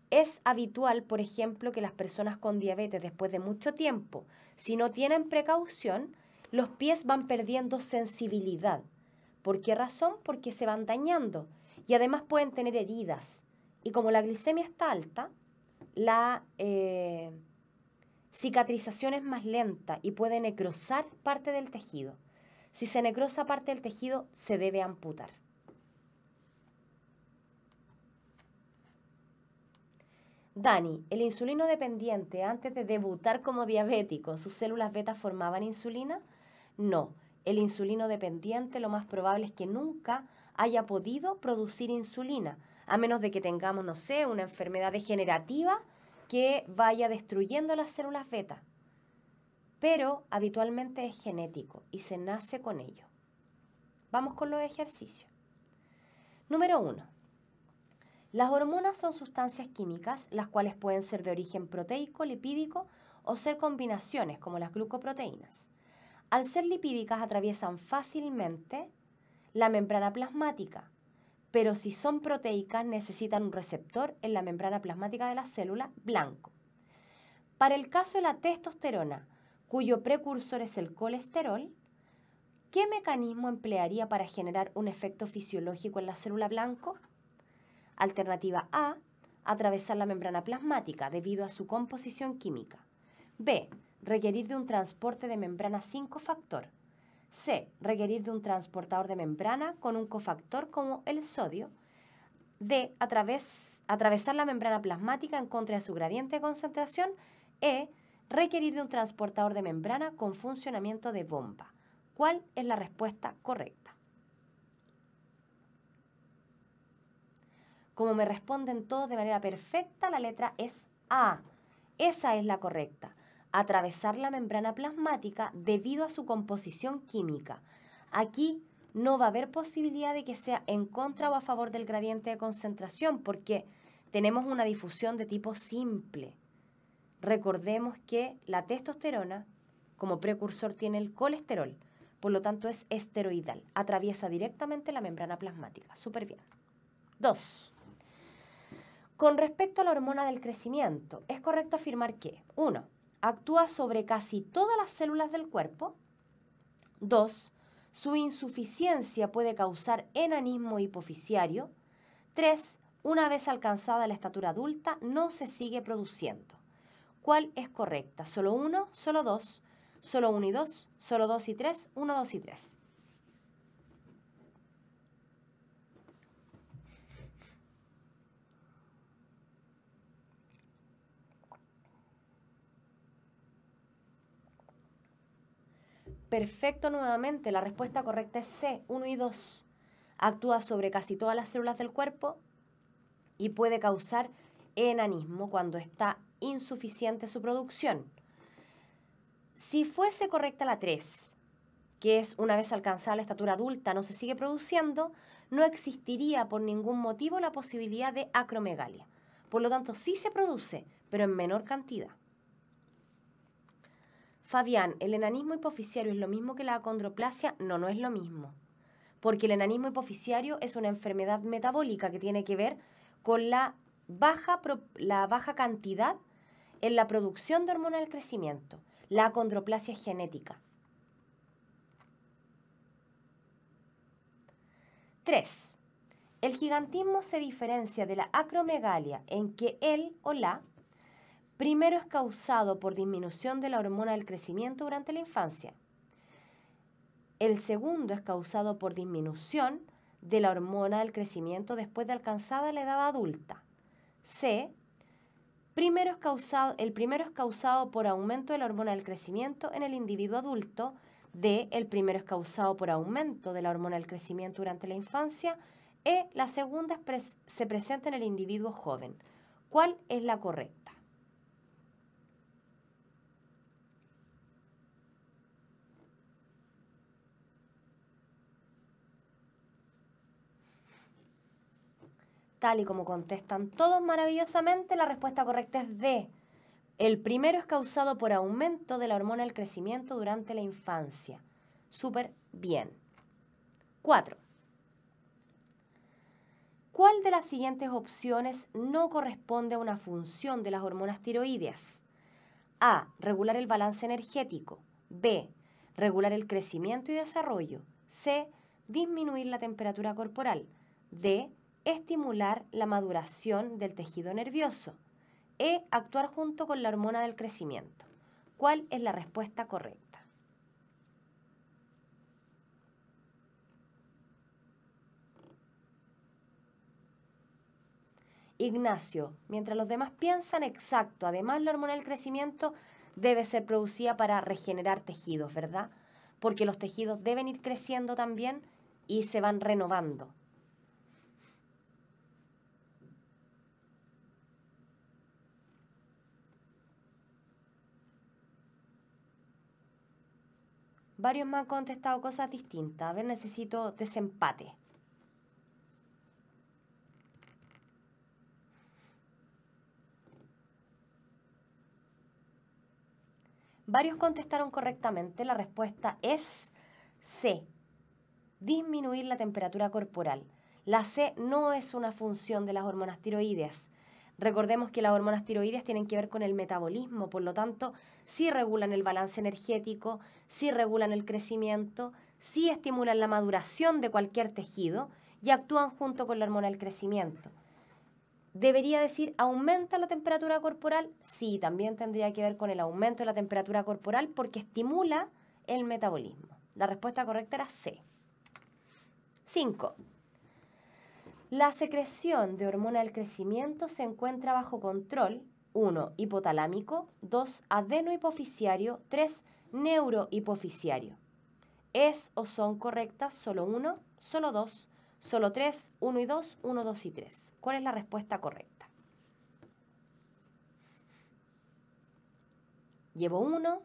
Es habitual, por ejemplo, que las personas con diabetes después de mucho tiempo, si no tienen precaución, los pies van perdiendo sensibilidad. ¿Por qué razón? Porque se van dañando y además pueden tener heridas. Y como la glicemia está alta, la cicatrización es más lenta y puede necrosar parte del tejido. Si se necrosa parte del tejido, se debe amputar. Dani, el insulino dependiente antes de debutar como diabético, ¿sus células beta formaban insulina? No, el insulino dependiente lo más probable es que nunca haya podido producir insulina, a menos de que tengamos, no sé, una enfermedad degenerativa que vaya destruyendo las células beta. Pero habitualmente es genético y se nace con ello. Vamos con los ejercicios. Número 1. Las hormonas son sustancias químicas, las cuales pueden ser de origen proteico, lipídico o ser combinaciones como las glucoproteínas. Al ser lipídicas atraviesan fácilmente la membrana plasmática, pero si son proteicas necesitan un receptor en la membrana plasmática de la célula blanco. Para el caso de la testosterona, cuyo precursor es el colesterol, ¿qué mecanismo emplearía para generar un efecto fisiológico en la célula blanco? Alternativa A, atravesar la membrana plasmática debido a su composición química. B, requerir de un transporte de membrana sin cofactor. C, requerir de un transportador de membrana con un cofactor como el sodio. D, atravesar la membrana plasmática en contra de su gradiente de concentración. E, requerir de un transportador de membrana con funcionamiento de bomba. ¿Cuál es la respuesta correcta? Como me responden todos de manera perfecta, la letra es A. Esa es la correcta. Atravesar la membrana plasmática debido a su composición química. Aquí no va a haber posibilidad de que sea en contra o a favor del gradiente de concentración porque tenemos una difusión de tipo simple. Recordemos que la testosterona como precursor tiene el colesterol, por lo tanto es esteroidal, atraviesa directamente la membrana plasmática. Súper bien. 2. Con respecto a la hormona del crecimiento, es correcto afirmar que 1. Actúa sobre casi todas las células del cuerpo. 2. Su insuficiencia puede causar enanismo hipofisiario. 3. Una vez alcanzada la estatura adulta, no se sigue produciendo. ¿Cuál es correcta? ¿Solo 1, solo 2, solo 1 y 2, solo 2 y 3, 1, 2 y 3? Perfecto, nuevamente, la respuesta correcta es C, 1 y 2. Actúa sobre casi todas las células del cuerpo y puede causar enanismo cuando está insuficiente su producción. Si fuese correcta la 3, que es una vez alcanzada la estatura adulta no se sigue produciendo, no existiría por ningún motivo la posibilidad de acromegalia. Por lo tanto, sí se produce, pero en menor cantidad. Fabián, ¿el enanismo hipofisiario es lo mismo que la acondroplasia? No, no es lo mismo. Porque el enanismo hipofisiario es una enfermedad metabólica que tiene que ver con la baja cantidad en la producción de hormona del crecimiento, la acondroplasia genética. 3. El gigantismo se diferencia de la acromegalia en que el o la primero es causado por disminución de la hormona del crecimiento durante la infancia. El segundo es causado por disminución de la hormona del crecimiento después de alcanzada la edad adulta. C. El primero es causado por aumento de la hormona del crecimiento en el individuo adulto. D. El primero es causado por aumento de la hormona del crecimiento durante la infancia. E. La segunda se presenta en el individuo joven. ¿Cuál es la correcta? Tal y como contestan todos maravillosamente, la respuesta correcta es D. El primero es causado por aumento de la hormona del crecimiento durante la infancia. Súper bien. 4. ¿Cuál de las siguientes opciones no corresponde a una función de las hormonas tiroideas? A. Regular el balance energético. B. Regular el crecimiento y desarrollo. C. Disminuir la temperatura corporal. D. Estimular la maduración del tejido nervioso. E. Actuar junto con la hormona del crecimiento. ¿Cuál es la respuesta correcta? Ignacio, mientras los demás piensan, exacto. Además, la hormona del crecimiento debe ser producida para regenerar tejidos, ¿verdad? Porque los tejidos deben ir creciendo también y se van renovando. Varios me han contestado cosas distintas. A ver, necesito desempate. Varios contestaron correctamente. La respuesta es C. Disminuir la temperatura corporal. La C no es una función de las hormonas tiroideas. Recordemos que las hormonas tiroideas tienen que ver con el metabolismo, por lo tanto, sí regulan el balance energético, sí regulan el crecimiento, sí estimulan la maduración de cualquier tejido y actúan junto con la hormona del crecimiento. ¿Debería decir aumenta la temperatura corporal? Sí, también tendría que ver con el aumento de la temperatura corporal porque estimula el metabolismo. La respuesta correcta era C. 5. La secreción de hormona del crecimiento se encuentra bajo control. 1. Hipotalámico. 2. Adenohipofisiario. 3. Neurohipofisiario. ¿Es o son correctas solo 1, solo 2, solo 3, 1 y 2, 1, 2 y 3? ¿Cuál es la respuesta correcta? Llevo 1.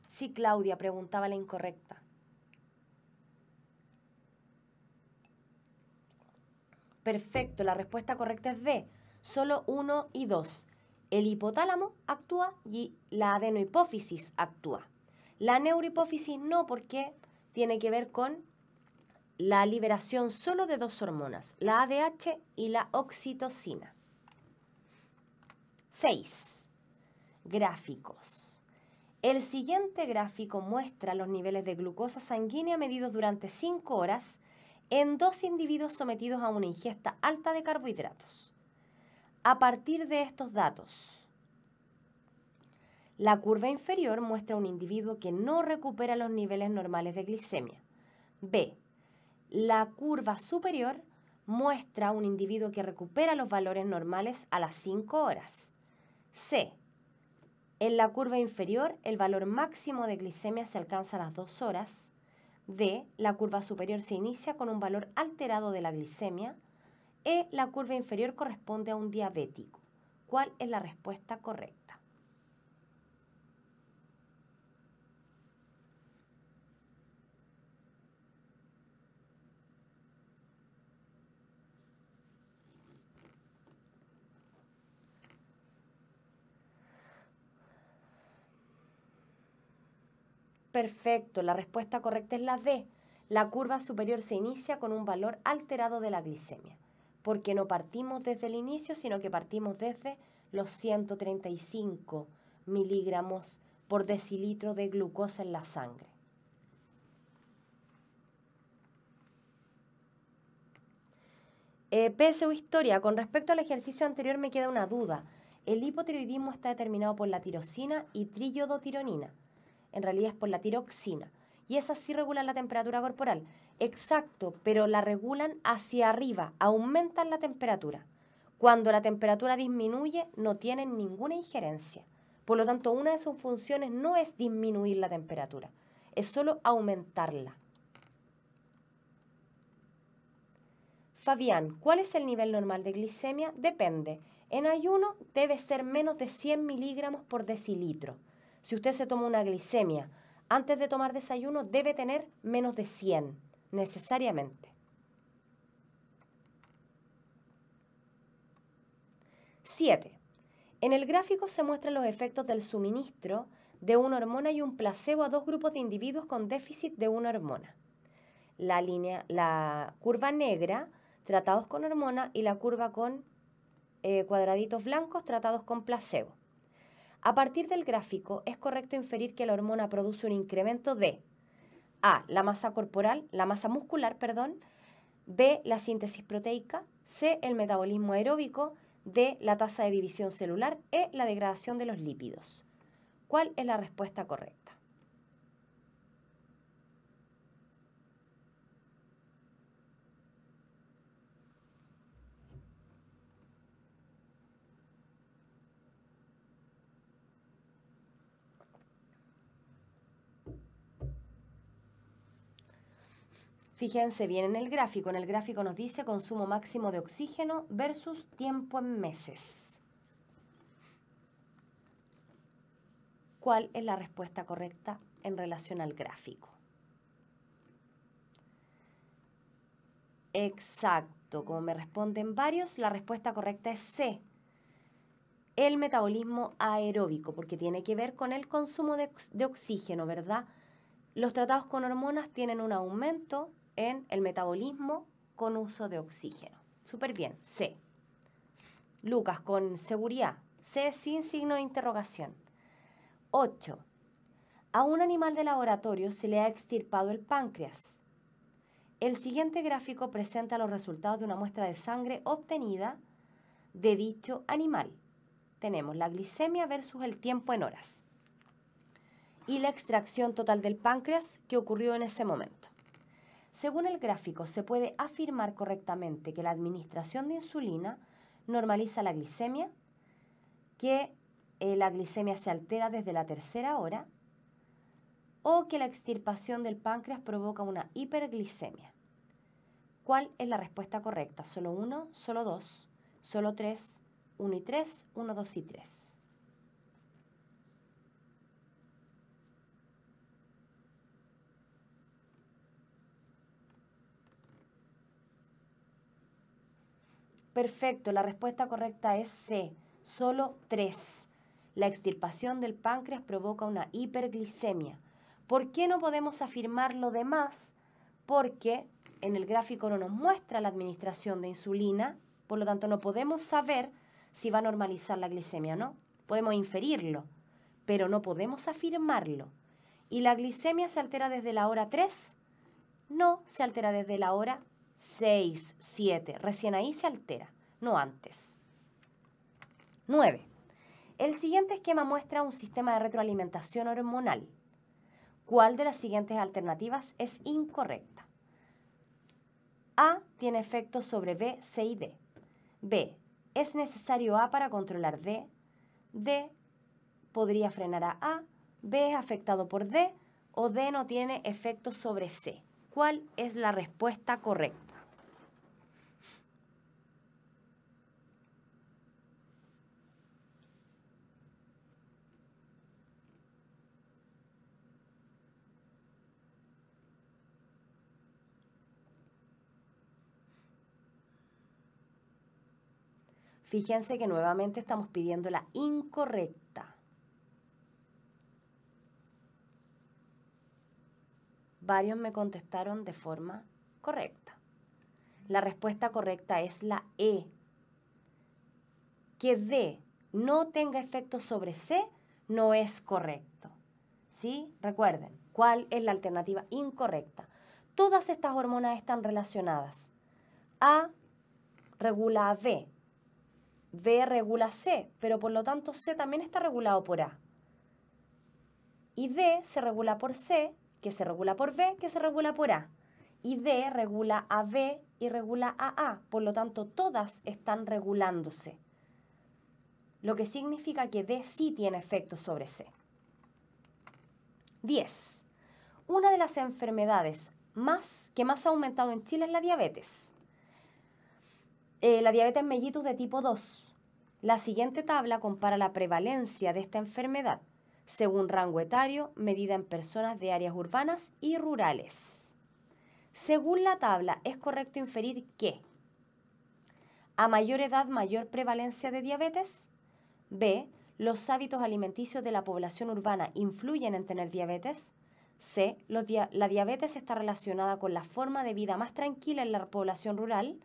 Sí, Claudia, preguntaba la incorrecta. Perfecto, la respuesta correcta es D. Solo 1 y 2. El hipotálamo actúa y la adenohipófisis actúa. La neurohipófisis no, porque tiene que ver con la liberación solo de 2 hormonas, la ADH y la oxitocina. 6. Gráficos. El siguiente gráfico muestra los niveles de glucosa sanguínea medidos durante 5 horas en 2 individuos sometidos a una ingesta alta de carbohidratos. A partir de estos datos, la curva inferior muestra un individuo que no recupera los niveles normales de glicemia. B. La curva superior muestra un individuo que recupera los valores normales a las 5 horas. C. En la curva inferior, el valor máximo de glicemia se alcanza a las 2 horas. D. La curva superior se inicia con un valor alterado de la glicemia. E. La curva inferior corresponde a un diabético. ¿Cuál es la respuesta correcta? Perfecto, la respuesta correcta es la D. La curva superior se inicia con un valor alterado de la glicemia. porque no partimos desde el inicio, sino que partimos desde los 135 miligramos por decilitro de glucosa en la sangre. PSU historia, con respecto al ejercicio anterior me queda una duda. El hipotiroidismo está determinado por la tirosina y triiodotironina. En realidad es por la tiroxina. Y esas sí regulan la temperatura corporal. Exacto, pero la regulan hacia arriba, aumentan la temperatura. Cuando la temperatura disminuye, no tienen ninguna injerencia. Por lo tanto, una de sus funciones no es disminuir la temperatura, es solo aumentarla. Fabián, ¿cuál es el nivel normal de glicemia? Depende. En ayuno debe ser menos de 100 miligramos por decilitro. Si usted se toma una glicemia antes de tomar desayuno, debe tener menos de 100, necesariamente. 7. En el gráfico se muestran los efectos del suministro de una hormona y un placebo a dos grupos de individuos con déficit de una hormona. La curva negra, tratados con hormona, y la curva con cuadraditos blancos, tratados con placebo. A partir del gráfico, es correcto inferir que la hormona produce un incremento de A, la masa muscular, B, la síntesis proteica, C, el metabolismo aeróbico, D, la tasa de división celular, E, la degradación de los lípidos. ¿Cuál es la respuesta correcta? Fíjense bien en el gráfico. En el gráfico nos dice consumo máximo de oxígeno versus tiempo en meses. ¿Cuál es la respuesta correcta en relación al gráfico? Exacto. Como me responden varios, la respuesta correcta es C. El metabolismo aeróbico, porque tiene que ver con el consumo de oxígeno, ¿verdad? Los tratados con hormonas tienen un aumento en el metabolismo con uso de oxígeno. Súper bien, C. Lucas, con seguridad, C sin signo de interrogación. 8. A un animal de laboratorio se le ha extirpado el páncreas. El siguiente gráfico presenta los resultados de una muestra de sangre obtenida de dicho animal. Tenemos la glicemia versus el tiempo en horas y la extracción total del páncreas que ocurrió en ese momento. Según el gráfico, se puede afirmar correctamente que la administración de insulina normaliza la glicemia, que la glicemia se altera desde la tercera hora, o que la extirpación del páncreas provoca una hiperglicemia. ¿Cuál es la respuesta correcta? ¿Solo 1, solo 2, solo 3, 1 y 3, 1, 2 y 3? Perfecto, la respuesta correcta es C, solo 3. La extirpación del páncreas provoca una hiperglicemia. ¿Por qué no podemos afirmar lo demás? Porque en el gráfico no nos muestra la administración de insulina, por lo tanto no podemos saber si va a normalizar la glicemia o no. Podemos inferirlo, pero no podemos afirmarlo. ¿Y la glicemia se altera desde la hora 3? No, se altera desde la hora 6, 7. Recién ahí se altera, no antes. 9. El siguiente esquema muestra un sistema de retroalimentación hormonal. ¿Cuál de las siguientes alternativas es incorrecta? A tiene efectos sobre B, C y D. B, es necesario A para controlar D. D podría frenar a A. B es afectado por D. O D no tiene efectos sobre C. ¿Cuál es la respuesta correcta? Fíjense que nuevamente estamos pidiendo la incorrecta. Varios me contestaron de forma correcta. La respuesta correcta es la E. Que D no tenga efecto sobre C no es correcto. ¿Sí? Recuerden, ¿cuál es la alternativa incorrecta? Todas estas hormonas están relacionadas. A regula a B, B regula a C, pero por lo tanto C también está regulado por A. Y D se regula por C, que se regula por B, que se regula por A. Y D regula a B y regula a A, por lo tanto todas están regulándose. Lo que significa que D sí tiene efecto sobre C. 10. Una de las enfermedades que más ha aumentado en Chile es la diabetes. La diabetes mellitus de tipo 2. La siguiente tabla compara la prevalencia de esta enfermedad según rango etario, medida en personas de áreas urbanas y rurales. Según la tabla, es correcto inferir que a mayor edad, mayor prevalencia de diabetes. B. Los hábitos alimenticios de la población urbana influyen en tener diabetes. C. La diabetes está relacionada con la forma de vida más tranquila en la población rural.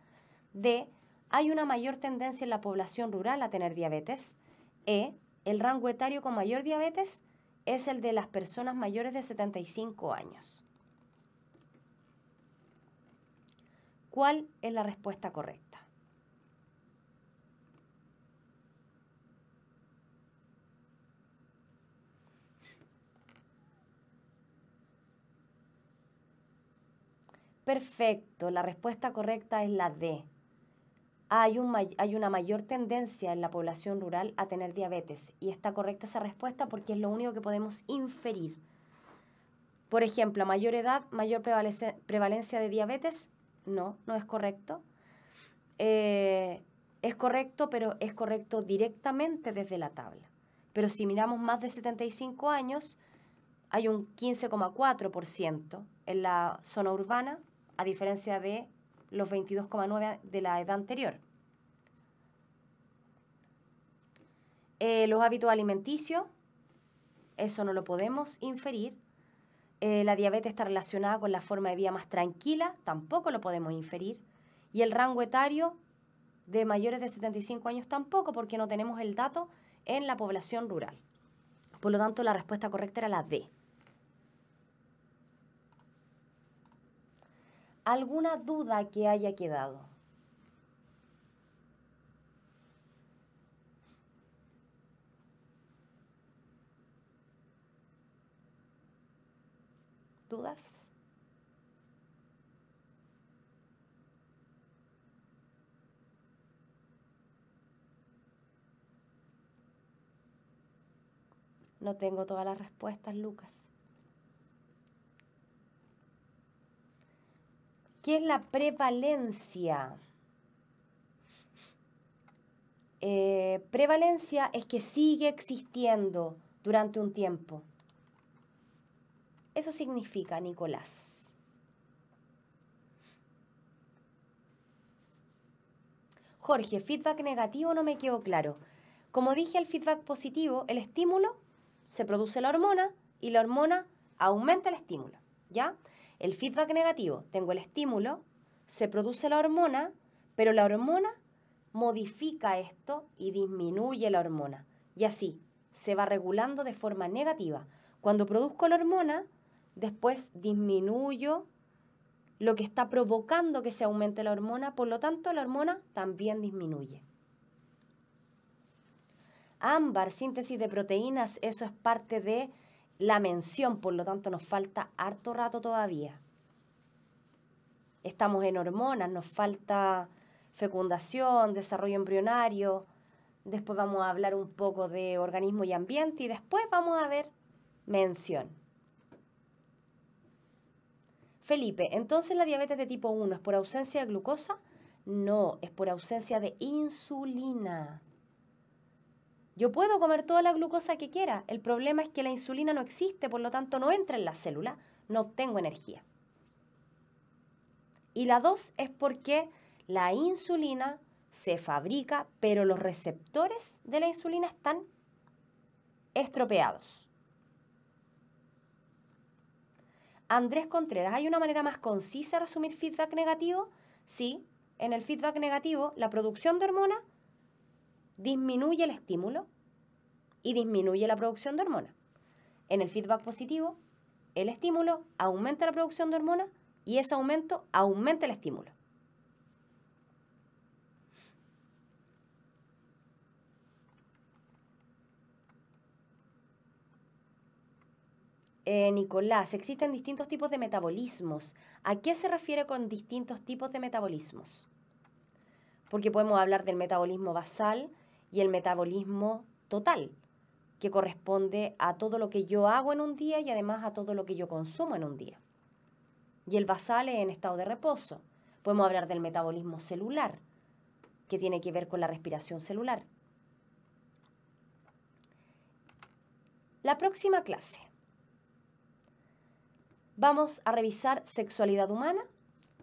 D. Hay una mayor tendencia en la población rural a tener diabetes. E. El rango etario con mayor diabetes es el de las personas mayores de 75 años. ¿Cuál es la respuesta correcta? Perfecto, la respuesta correcta es la D. Hay una mayor tendencia en la población rural a tener diabetes y está correcta esa respuesta porque es lo único que podemos inferir. Por ejemplo, a mayor edad, mayor prevalencia de diabetes. No, no es correcto. Es correcto, pero es correcto directamente desde la tabla. Pero si miramos más de 75 años, hay un 15,4% en la zona urbana, a diferencia de los 22,9% de la edad anterior. Los hábitos alimenticios, eso no lo podemos inferir. La diabetes está relacionada con la forma de vida más tranquila, tampoco lo podemos inferir. Y el rango etario de mayores de 75 años tampoco, porque no tenemos el dato en la población rural. Por lo tanto, la respuesta correcta era la D. ¿Alguna duda que haya quedado? ¿Dudas? No tengo todas las respuestas, Lucas. ¿Qué es la prevalencia? Prevalencia es que sigue existiendo durante un tiempo. Eso significa, Nicolás. Jorge, feedback negativo no me quedó claro. Como dije, el feedback positivo, el estímulo, se produce la hormona y la hormona aumenta el estímulo, ¿ya? El feedback negativo, tengo el estímulo, se produce la hormona, pero la hormona modifica esto y disminuye la hormona. Y así, se va regulando de forma negativa. Cuando produzco la hormona, después disminuyo lo que está provocando que se aumente la hormona, por lo tanto la hormona también disminuye. Ámbar, síntesis de proteínas, eso es parte de la mención, por lo tanto nos falta harto rato todavía. Estamos en hormonas, nos falta fecundación, desarrollo embrionario, después vamos a hablar un poco de organismo y ambiente y después vamos a ver mención. Felipe, ¿entonces la diabetes de tipo 1 es por ausencia de glucosa? No, es por ausencia de insulina. Yo puedo comer toda la glucosa que quiera, el problema es que la insulina no existe, por lo tanto no entra en la célula, no obtengo energía. Y la 2 es porque la insulina se fabrica, pero los receptores de la insulina están estropeados. Andrés Contreras, ¿hay una manera más concisa de resumir feedback negativo? Sí, En el feedback negativo, la producción de hormona disminuye el estímulo y disminuye la producción de hormona. En el feedback positivo, el estímulo aumenta la producción de hormona y ese aumento aumenta el estímulo. Nicolás, existen distintos tipos de metabolismos. ¿A qué se refiere con distintos tipos de metabolismos? Porque podemos hablar del metabolismo basal y el metabolismo total, que corresponde a todo lo que yo hago en un día y además a todo lo que yo consumo en un día. Y el basal es en estado de reposo. Podemos hablar del metabolismo celular, que tiene que ver con la respiración celular. La próxima clase vamos a revisar sexualidad humana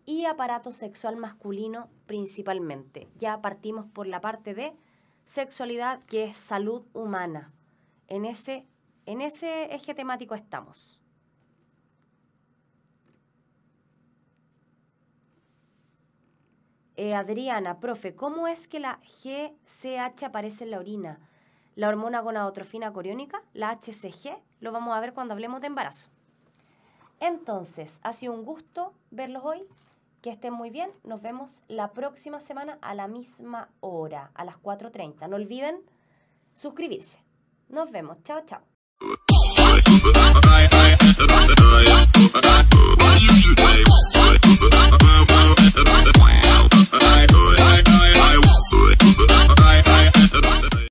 y aparato sexual masculino principalmente. Ya partimos por la parte de sexualidad, que es salud humana. En ese eje temático estamos. Adriana, profe, ¿cómo es que la GCH aparece en la orina? La hormona gonadotrofina coriónica, la HCG, lo vamos a ver cuando hablemos de embarazo. Entonces, ha sido un gusto verlos hoy. Que estén muy bien. Nos vemos la próxima semana a la misma hora, a las 4:30. No olviden suscribirse. Nos vemos. Chao, chao.